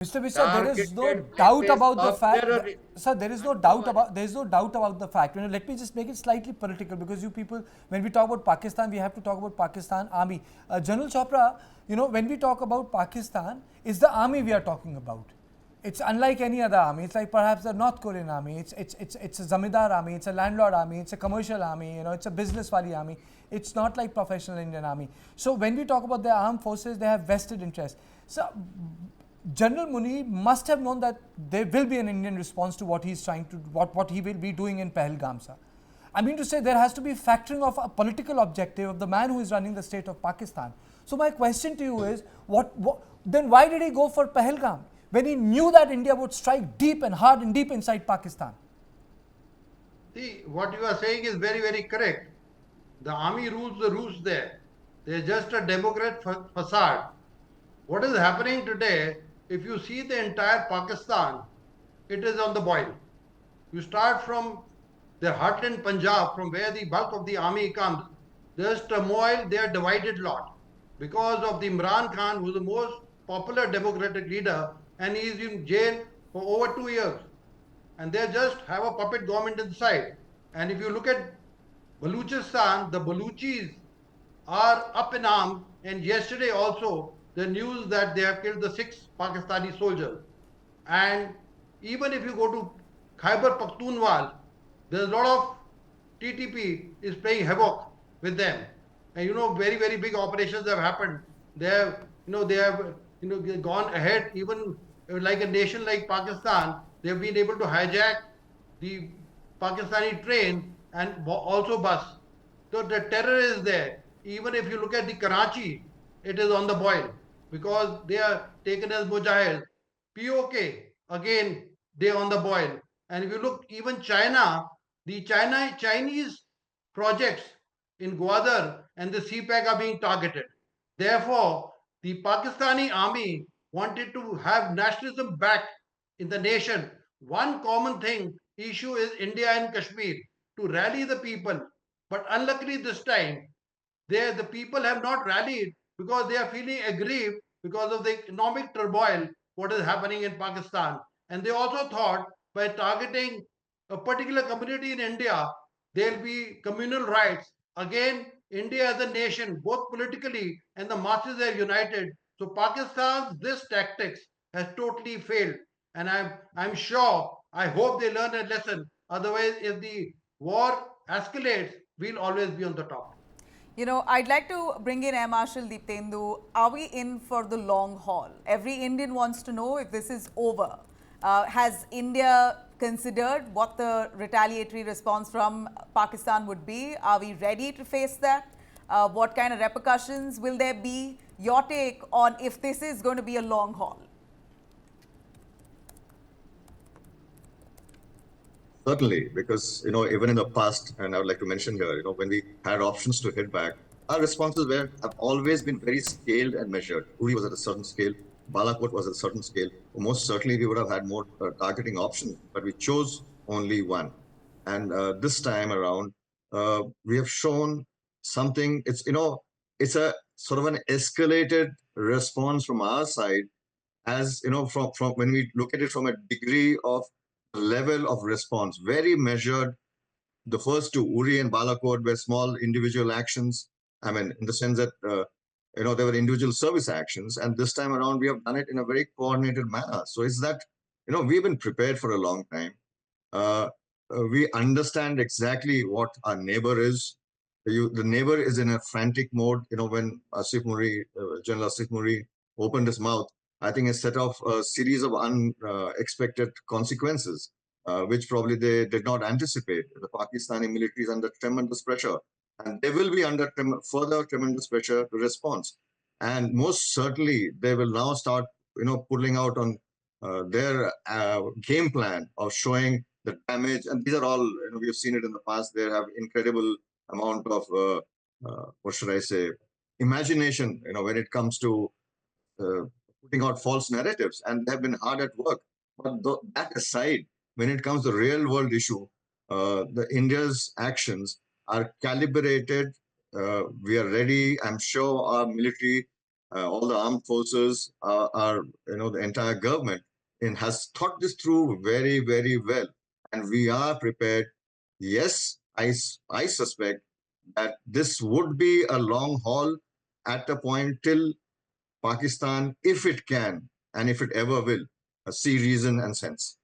Mr. Mishra, there is no targeted doubt acts about the of fact, terrorism. sir. There is no doubt about the fact. Let me just make it slightly political because you people, when we talk about Pakistan, we have to talk about Pakistan Army. General Chopra, when we talk about Pakistan, it's the army we are talking about. It's unlike any other army. It's like perhaps the North Korean army. It's a zamindar army. It's a landlord army. It's a commercial army. It's a business wali army. It's not like professional Indian army. So when we talk about the armed forces, they have vested interest. So General Muni must have known that there will be an Indian response to what he's trying to, what he will be doing in Pahalgam, sir. I mean to say there has to be factoring of a political objective of the man who is running the state of Pakistan. So my question to you is, then why did he go for Pahalgam when he knew that India would strike deep and hard and deep inside Pakistan? See, what you are saying is very, very correct. The army rules the roost there. They're just a Democrat facade. What is happening today, if you see the entire Pakistan, it is on the boil. You start from the heartland Punjab, from where the bulk of the army comes. There's turmoil, they are divided lot because of the Imran Khan, who's the most popular democratic leader, and he is in jail for over 2 years. And they just have a puppet government inside. And if you look at Baluchistan, the Baluchis are up in arms. And yesterday also, the news that they have killed the 6 Pakistani soldiers. And even if you go to Khyber Pakhtunkhwa, there's a lot of TTP is playing havoc with them. And very, very big operations have happened. They have gone ahead, even like a nation like Pakistan, they've been able to hijack the Pakistani train and also bus. So the terror is there. Even if you look at the Karachi, it is on the boil because they are taken as mujahids. PoK, again, they on the boil. And if you look, even China, the Chinese projects in Gwadar and the CPAC are being targeted. Therefore, the Pakistani army wanted to have nationalism back in the nation. One common thing issue is India and Kashmir to rally the people. But unluckily this time, the people have not rallied because they are feeling aggrieved because of the economic turmoil what is happening in Pakistan. And they also thought by targeting a particular community in India, there will be communal rights. Again, India as a nation, both politically and the masses are united. So Pakistan's this tactics has totally failed. And I'm sure, I hope they learn a lesson. Otherwise, if the war escalates, we'll always be on the top. I'd like to bring in Air Marshal Deeptendu. Are we in for the long haul? Every Indian wants to know if this is over. Has India considered what the retaliatory response from Pakistan would be? Are we ready to face that? What kind of repercussions will there be? Your take on if this is going to be a long haul? Certainly, because even in the past, and I would like to mention here, when we had options to hit back, our responses have always been very scaled and measured. Uri was at a certain scale, Balakot was at a certain scale. Most certainly, we would have had more targeting options, but we chose only one. And this time around, we have shown something. It's a sort of an escalated response from our side, as from when we look at it from a degree of level of response, very measured. The first two, Uri and Balakot, were small individual actions. I mean, in the sense that, they were individual service actions. And this time around, we have done it in a very coordinated manner. So it's that, we've been prepared for a long time. We understand exactly what our neighbor is. The neighbor is in a frantic mode. When General Asif Muri opened his mouth, I think it set off a series of unexpected consequences, which probably they did not anticipate. The Pakistani military is under tremendous pressure, and they will be under further tremendous pressure to respond. And most certainly, they will now start, pulling out on their game plan of showing the damage. And these are all, we've seen it in the past. They have incredible amount of, what should I say, imagination, when it comes to putting out false narratives, and they have been hard at work. But that aside, when it comes to real world issue, the India's actions are calibrated. We are ready. I'm sure our military all the armed forces, are the entire government has thought this through very, very well, and we are prepared. Yes, I suspect that this would be a long haul at a point till Pakistan, if it can and if it ever will, see reason and sense.